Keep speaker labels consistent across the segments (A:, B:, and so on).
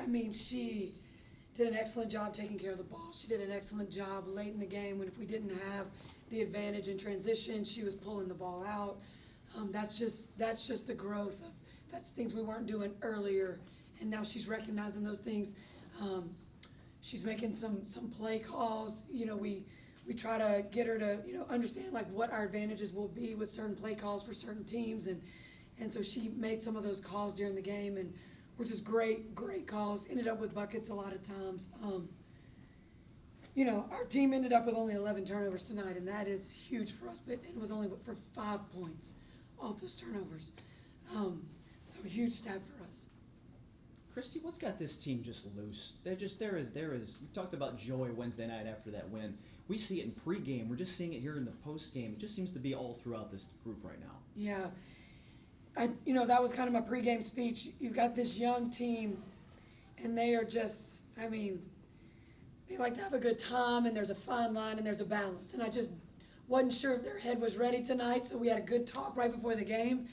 A: I mean, she did an excellent job taking care of the ball. She did an excellent job late in the game when if we didn't have the advantage in transition, she was pulling the ball out. That's just the growth of that's things we weren't doing earlier, and now she's recognizing those things. She's making some play calls. You know, we try to get her to understand like what our advantages will be with certain play calls for certain teams, and so she made some of those calls during the game, and were just great calls. Ended up with buckets a lot of times. Our team ended up with only 11 turnovers tonight, and that is huge for us. But it was only for 5 points off those turnovers. So a huge stat for us.
B: Christie, what's got this team just loose? There is. You talked about joy Wednesday night after that win. We see it in pregame. We're just seeing it here in the postgame. It just seems to be all throughout this group right now.
A: Yeah, that was kind of my pregame speech. You've got this young team, and they are just. I mean, they like to have a good time, and there's a fine line, and there's a balance. And I just wasn't sure if their head was ready tonight, so we had a good talk right before the game.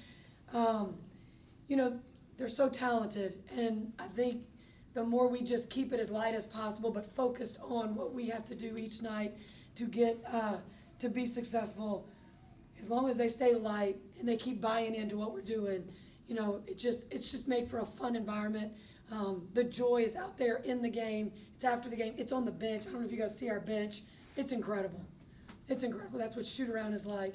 A: They're so talented, and I think the more we just keep it as light as possible, but focused on what we have to do each night to get to be successful. As long as they stay light and they keep buying into what we're doing, it's just made for a fun environment. The joy is out there in the game. It's after the game. It's on the bench. I don't know if you guys see our bench. It's incredible. It's incredible. That's what shoot around is like.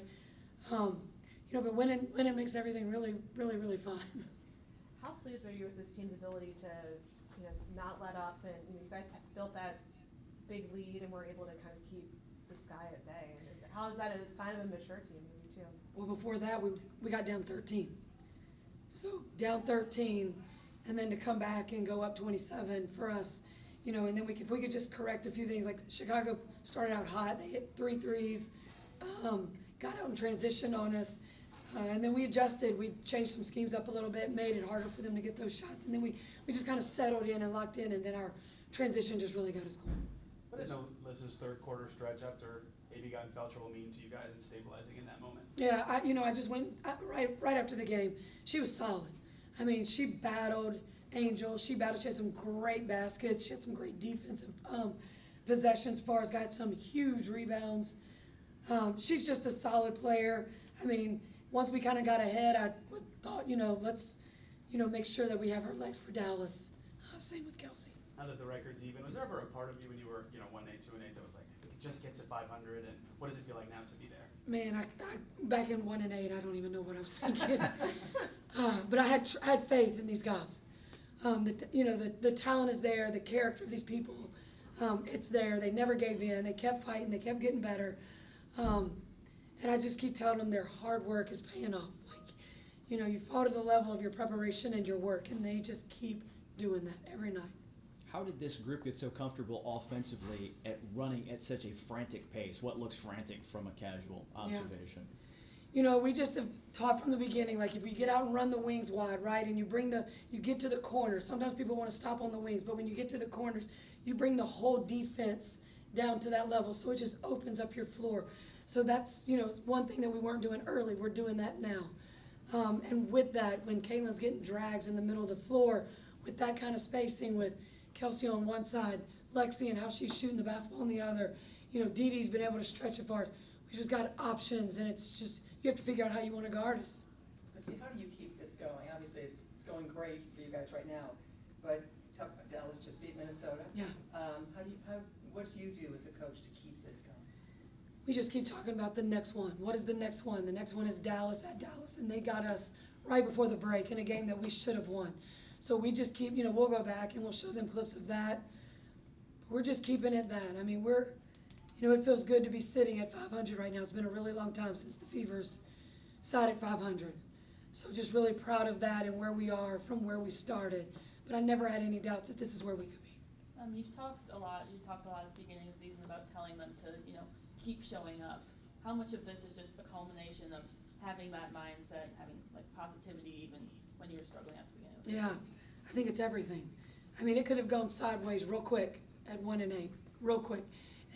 A: But winning makes everything really, really, really fun.
C: How pleased are you with this team's ability to, not let up, and you guys have built that big lead and were able to kind of keep the Sky at bay? And how is that a sign of a mature team, maybe too?
A: Well, before that, we got down 13. So down 13, and then to come back and go up 27 for us, and then if we could just correct a few things. Like Chicago started out hot, they hit 3 threes, got out in transition on us. And then we adjusted. We changed some schemes up a little bit, made it harder for them to get those shots. And then we just kind of settled in and locked in, and then our transition just really got us going.
D: What did Melissa's third quarter stretch after AB got in foul trouble mean to you guys in stabilizing in that moment?
A: Yeah, I just went right after the game. She was solid. I mean, she battled Angel. She had some great baskets. She had some great defensive possessions. Got some huge rebounds. She's just a solid player. I mean, once we kind of got ahead, I thought, let's, make sure that we have our legs for Dallas. Same with Kelsey.
D: Now that the record's even, was there ever a part of you when you were, 1-8, 2-8 that was like, we could just get to 500, and what does it feel like now to be there?
A: Man, I back in 1-8, I don't even know what I was thinking. But I had faith in these guys. The talent is there, the character of these people, it's there. They never gave in. They kept fighting. They kept getting better. And I just keep telling them their hard work is paying off. You fall to the level of your preparation and your work, and they just keep doing that every night.
B: How did this group get so comfortable offensively at running at such a frantic pace? What looks frantic from a casual observation?
A: Yeah. We just have taught from the beginning, like if you get out and run the wings wide, right, and you get to the corners. Sometimes people want to stop on the wings, but when you get to the corners, you bring the whole defense down to that level, so it just opens up your floor. So that's, one thing that we weren't doing early. We're doing that now. And with that, when Caitlin's getting drags in the middle of the floor, with that kind of spacing, with Kelsey on one side, Lexi and how she's shooting the basketball on the other, Dee Dee's been able to stretch it for us. We just got options, and it's just, you have to figure out how you want to guard us.
E: Christie, how do you keep this going? Obviously, it's going great for you guys right now, but Dallas just beat Minnesota.
A: Yeah.
E: What do you do as a coach to keep this going?
A: We just keep talking about the next one. What is the next one? The next one is Dallas at Dallas, and they got us right before the break in a game that we should have won. So we just keep, we'll go back and we'll show them clips of that. We're just keeping it that. I mean, it feels good to be sitting at 500 right now. It's been a really long time since the Fevers sat at 500. So just really proud of that and where we are from where we started. But I never had any doubts that this is where we could be.
F: You've talked a lot at the beginning of the season about telling them to, keep showing up. How much of this is just a culmination of having that mindset, having positivity even when you were struggling at the beginning?
A: Yeah, I think it's everything. I mean, it could have gone sideways real quick at 1-8, real quick.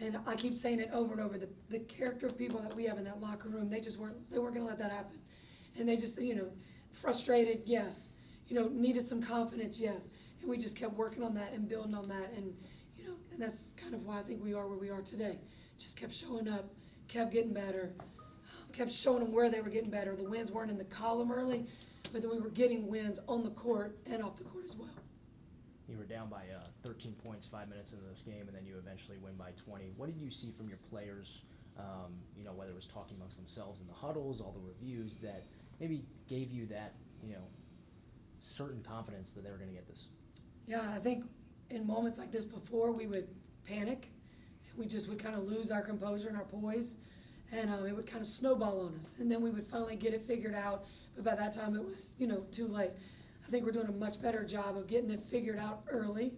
A: And I keep saying it over and over, the character of people that we have in that locker room, they weren't going to let that happen. And they just, frustrated, yes. Needed some confidence, yes. And we just kept working on that and building on that, and and that's kind of why I think we are where we are today. Just kept showing up, kept getting better, kept showing them where they were getting better. The wins weren't in the column early, but then we were getting wins on the court and off the court as well.
G: You were down by 13 points 5 minutes into this game, and then you eventually win by 20. What did you see from your players, whether it was talking amongst themselves in the huddles, all the reviews, that maybe gave you that, certain confidence that they were going to get this?
A: Yeah, I think in moments like this before, we would panic. We just would kind of lose our composure and our poise, and it would kind of snowball on us. And then we would finally get it figured out, but by that time it was, too late. I think we're doing a much better job of getting it figured out early.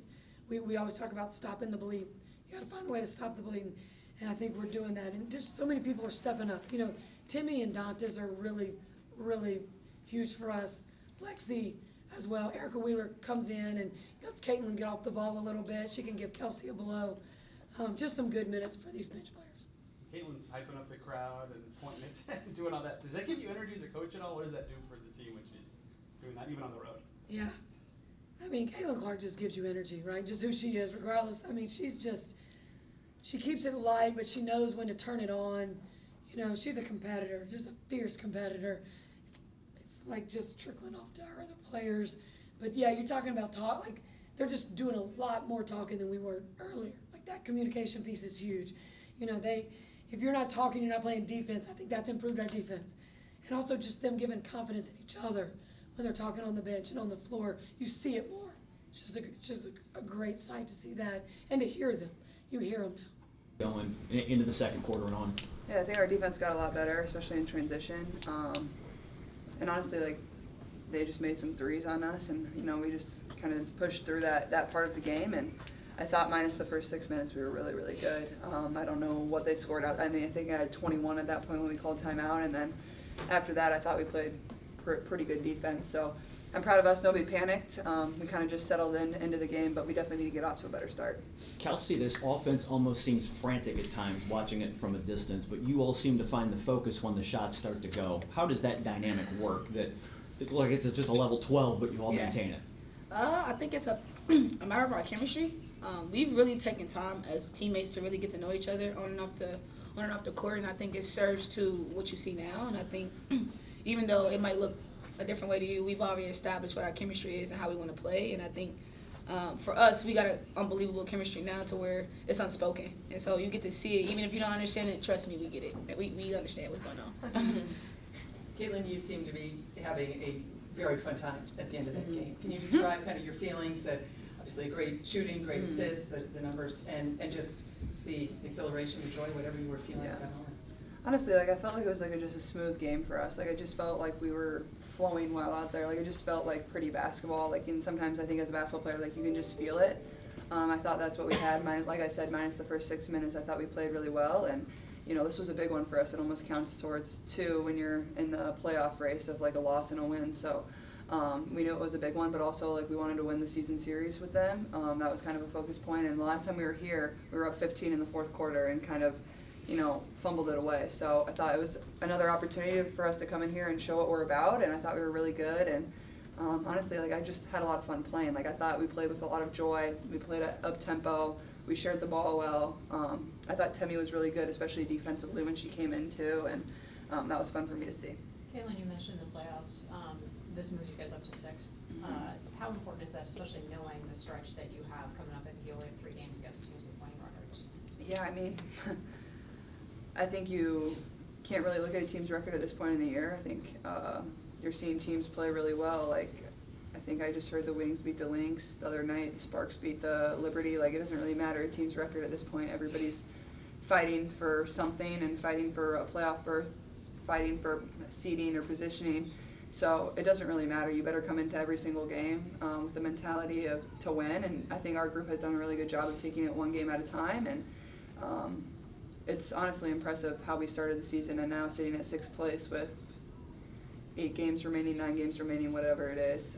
A: We always talk about stopping the bleeding. You got to find a way to stop the bleeding, and I think we're doing that. And just so many people are stepping up. Timmy and Dantas are really, really huge for us. Lexi as well. Erica Wheeler comes in and lets Caitlin get off the ball a little bit. She can give Kelsey a blow. Just some good minutes for these bench players.
D: Caitlin's hyping up the crowd and pointing it and doing all that. Does that give you energy as a coach at all? What does that do for the team when she's doing that, even on the road?
A: Yeah. I mean, Caitlin Clark just gives you energy, right? Just who she is, regardless. I mean, she keeps it light, but she knows when to turn it on. She's a competitor, just a fierce competitor. It's like just trickling off to our other players. But yeah, you're talking about talk, like they're just doing a lot more talking than we were earlier. Like that communication piece is huge. If you're not talking, you're not playing defense. I think that's improved our defense. And also just them giving confidence in each other when they're talking on the bench and on the floor. You see it more. It's just a great sight to see that and to hear them. You hear them now.
B: Going into the second quarter and on.
H: Yeah, I think our defense got a lot better, especially in transition. And honestly, they just made some threes on us, and we just kind of pushed through that part of the game. And I thought minus the first 6 minutes, we were really, really good. I don't know what they scored out. I think I had 21 at that point when we called timeout, and then after that, I thought we played pretty good defense. So I'm proud of us. Nobody panicked. We kind of just settled into the game, but we definitely need to get off to a better start.
B: Kelsey, this offense almost seems frantic at times watching it from a distance, but you all seem to find the focus when the shots start to go. How does that dynamic work? That it's like it's just a level 12, but you all maintain it?
I: I think it's a matter of our chemistry. We've really taken time as teammates to really get to know each other on and off the court, and I think it serves to what you see now. And I think even though it might look a different way to you, we've already established what our chemistry is and how we want to play. And I think for us, we got an unbelievable chemistry now to where it's unspoken. And so you get to see it. Even if you don't understand it, trust me, we get it. We understand what's going on.
E: Caitlin, you seem to be having a very fun time at the end of that game. Can you describe kind of your feelings that obviously great shooting, great assists, the numbers, and just the exhilaration, the joy, whatever you were feeling at that moment?
H: Honestly, I felt like it was just a smooth game for us. I just felt like we were flowing well out there. It just felt like pretty basketball. And sometimes I think as a basketball player, you can just feel it. I thought that's what we had. Like I said, minus the first 6 minutes, I thought we played really well. And this was a big one for us. It almost counts towards 2 when you're in the playoff race of a loss and a win. So we knew it was a big one, but also we wanted to win the season series with them. That was kind of a focus point. And the last time we were here, we were up 15 in the fourth quarter and kind of fumbled it away. So I thought it was another opportunity for us to come in here and show what we're about, and I thought we were really good. And honestly, I just had a lot of fun playing. I thought we played with a lot of joy. We played at up-tempo. We shared the ball well. I thought Temmie was really good, especially defensively when she came in too, and that was fun for me to see.
J: Caitlin, you mentioned the playoffs. This moves you guys up to 6th. How important is that, especially knowing the stretch that you have coming up? I think you only have 3 games against teams with winning records.
H: Yeah, I think you can't really look at a team's record at this point in the year. I think you're seeing teams play really well. I think I just heard the Wings beat the Lynx the other night. The Sparks beat the Liberty. It doesn't really matter a team's record at this point. Everybody's fighting for something and fighting for a playoff berth, fighting for seeding or positioning. So it doesn't really matter. You better come into every single game with the mentality to win. And I think our group has done a really good job of taking it one game at a time. And it's honestly impressive how we started the season and now sitting at 6th place with 8 games remaining, 9 games remaining, whatever it is.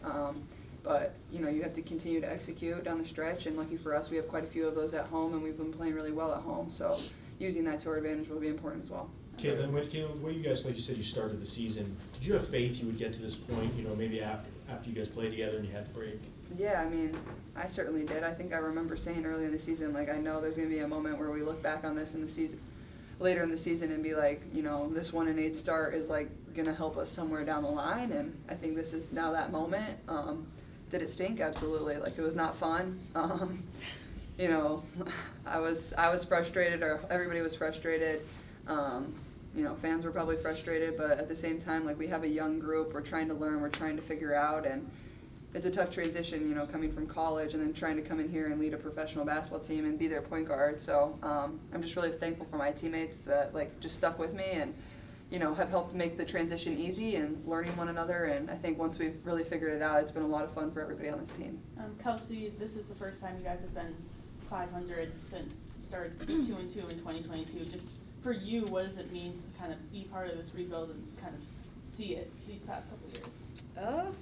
H: But you have to continue to execute down the stretch, and lucky for us, we have quite a few of those at home, and we've been playing really well at home. So using that to our advantage will be important as well.
K: Caitlin, what you guys, like you said, you started the season. Did you have faith you would get to this point? Maybe after you guys played together and you had the break.
H: Yeah, I mean, I certainly did. I think I remember saying early in the season, like, I know there's going to be a moment where we look back on this in the season, later in the season, and be like, you know, this 1-8 start is like going to help us somewhere down the line. And I think this is now that moment. Did it stink? Absolutely. Like, it was not fun. You know, I was frustrated, or everybody was frustrated. You know, fans were probably frustrated, but at the same time, like, we have a young group. We're trying to learn. We're trying to figure out, and it's a tough transition, you know, coming from college and then trying to come in here and lead a professional basketball team and be their point guard. So I'm just really thankful for my teammates that, like, just stuck with me and, you know, have helped make the transition easy and learning one another. And I think once we've really figured it out, it's been a lot of fun for everybody on this team.
F: Kelsey, this is the first time you guys have been 500 since you started 2-2 in 2022. Just for you, what does it mean to kind of be part of this rebuild and kind of see it these past couple of years?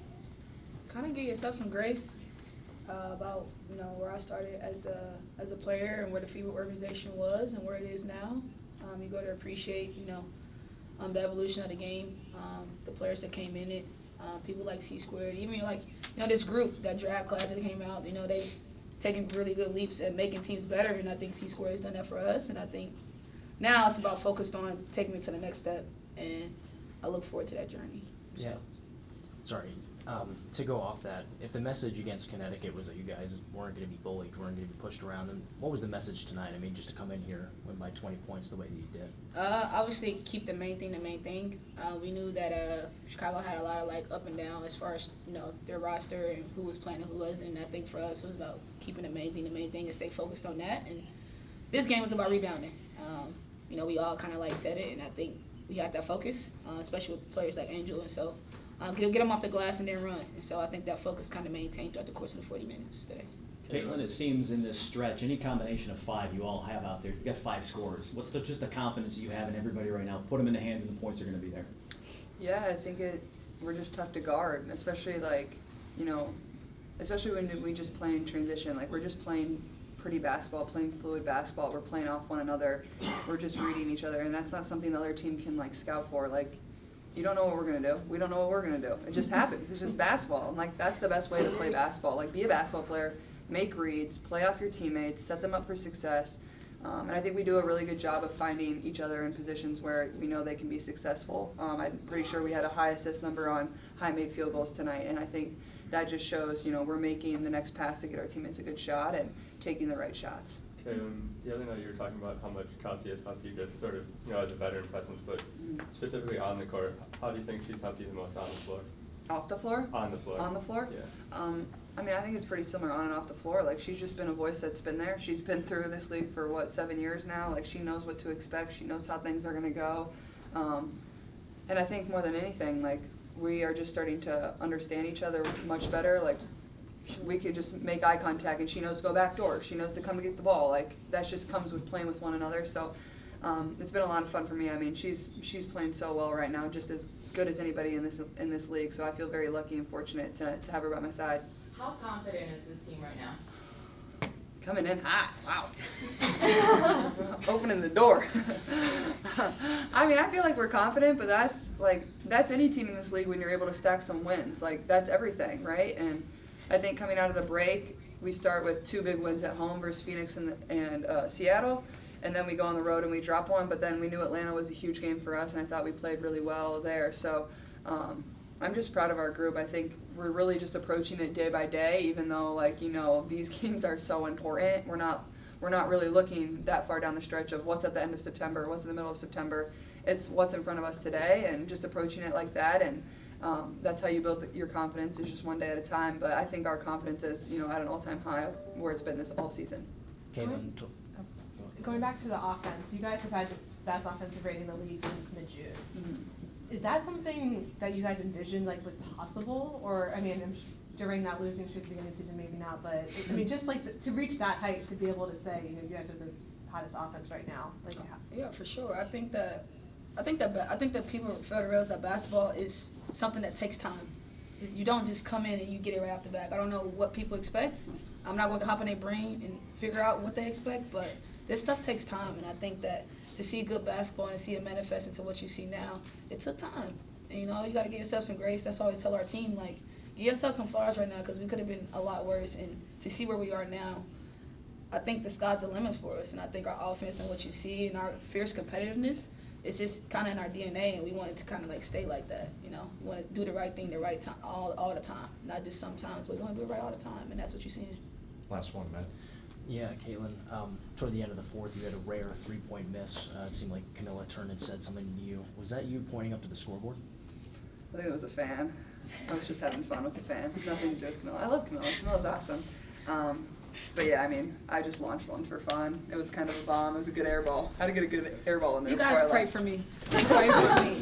I: Kind of give yourself some grace about, you know, where I started as a player and where the FIBA organization was and where it is now. You got to appreciate, you know, the evolution of the game, the players that came in it, people like C-Squared, even like, you know, this group, that draft class that came out, you know, they've taken really good leaps at making teams better, and I think C-Squared has done that for us. And I think now it's about focused on taking me to the next step, and I look forward to that journey. So.
G: Yeah. Sorry. To go off that, if the message against Connecticut was that you guys weren't going to be bullied, weren't going to be pushed around, then what was the message tonight? I mean, just to come in here, win by 20 points the way that you did.
I: Obviously, keep the main thing. We knew that Chicago had a lot of, like, up and down as far as, you know, their roster and who was playing and who wasn't. And I think for us, it was about keeping the main thing, and stay focused on that. And this game was about rebounding. You know, we all kind of, like, said it, and I think we had that focus, especially with players like Angel. And so get them off the glass and then run. And so I think that focus kind of maintained throughout the course of the 40 minutes today.
B: Caitlin, it seems in this stretch, any combination of five you all have out there, you got 5 scorers. What's just the confidence you have in everybody right now? Put them in the hands and the points are going to be there.
H: Yeah, I think we're just tough to guard, and especially, like, you know, especially when we just play in transition. Like, we're just playing pretty basketball, playing fluid basketball. We're playing off one another. We're just reading each other, and that's not something the other team can, like, scout for. Like, you don't know what we're going to do. We don't know what we're going to do. It just happens. It's just basketball. And, like, that's the best way to play basketball. Like, be a basketball player, make reads, play off your teammates, set them up for success. And I think we do a really good job of finding each other in positions where we know they can be successful. I'm pretty sure we had a high assist number on high made field goals tonight. And I think that just shows, you know, we're making the next pass to get our teammates a good shot and taking the right shots.
L: Okay, the other night you were talking about how much Kelsey has helped you just sort of, you know, as a veteran presence, but specifically on the court, how do you think she's helped you the most on the floor?
H: Off the floor?
L: On the floor.
H: On the floor?
L: Yeah.
H: I mean, I think it's pretty similar on and off the floor. Like, she's just been a voice that's been there. She's been through this league for, 7 years now? Like, she knows what to expect. She knows how things are going to go. And I think more than anything, like, we are just starting to understand each other much better. Like, we could just make eye contact, and she knows to go back door. She knows to come and get the ball. Like, that just comes with playing with one another. So it's been a lot of fun for me. I mean, she's playing so well right now, just as good as anybody in this league. So I feel very lucky and fortunate to have her by my side.
M: How confident is this team right now?
H: Coming in hot. Wow. Opening the door. I mean, I feel like we're confident, but that's any team in this league when you're able to stack some wins. Like, that's everything, right? And I think coming out of the break, we start with 2 big wins at home versus Phoenix and Seattle, and then we go on the road and we drop one, but then we knew Atlanta was a huge game for us, and I thought we played really well there. So I'm just proud of our group. I think we're really just approaching it day by day, even though, like, you know, these games are so important. We're not really looking that far down the stretch of what's at the end of September, what's in the middle of September. It's what's in front of us today, and just approaching it like that. And that's how you build your confidence, is just one day at a time. But I think our confidence is, you know, at an all-time high where it's been this all season.
G: Caitlin,
C: Going back to the offense, you guys have had the best offensive rating in the league since mid-June.
H: Mm-hmm.
C: Is that something that you guys envisioned, like, was possible? Or, I mean, during that losing streak at the beginning of the season, maybe not, but I mean, just like to reach that height, to be able to say, you know, you guys are the hottest offense right now. Like,
I: Yeah, for sure. I think that people fail to realize that basketball is something that takes time. You don't just come in and you get it right off the bat. I don't know what people expect. I'm not going to hop in their brain and figure out what they expect, but this stuff takes time, and I think that to see good basketball and see it manifest into what you see now, it took time. And, you know, you got to give yourself some grace. That's why I always tell our team, like, give yourself some flowers right now because we could have been a lot worse. And to see where we are now, I think the sky's the limit for us. And I think our offense and what you see and our fierce competitiveness, it's just kind of in our DNA, and we want it to kind of like stay like that. You know, we want to do the right thing the right time, all the time, not just sometimes, but we want to do it right all the time, and that's what you're seeing.
K: Last one, Matt.
G: Yeah, Caitlin, toward the end of the fourth, you had a rare three-point miss. It seemed like Camilla turned and said something to you. Was that you pointing up to the scoreboard?
H: I think it was a fan. I was just having fun with the fan. Nothing to do with Camilla. I love Camilla. Camilla's awesome. But yeah, I mean, I just launched one for fun. It was kind of a bomb. It was a good air ball. Had to get a good air ball in there.
I: You
H: before
I: guys
H: I
I: pray
H: left.
I: for me. Pray for me.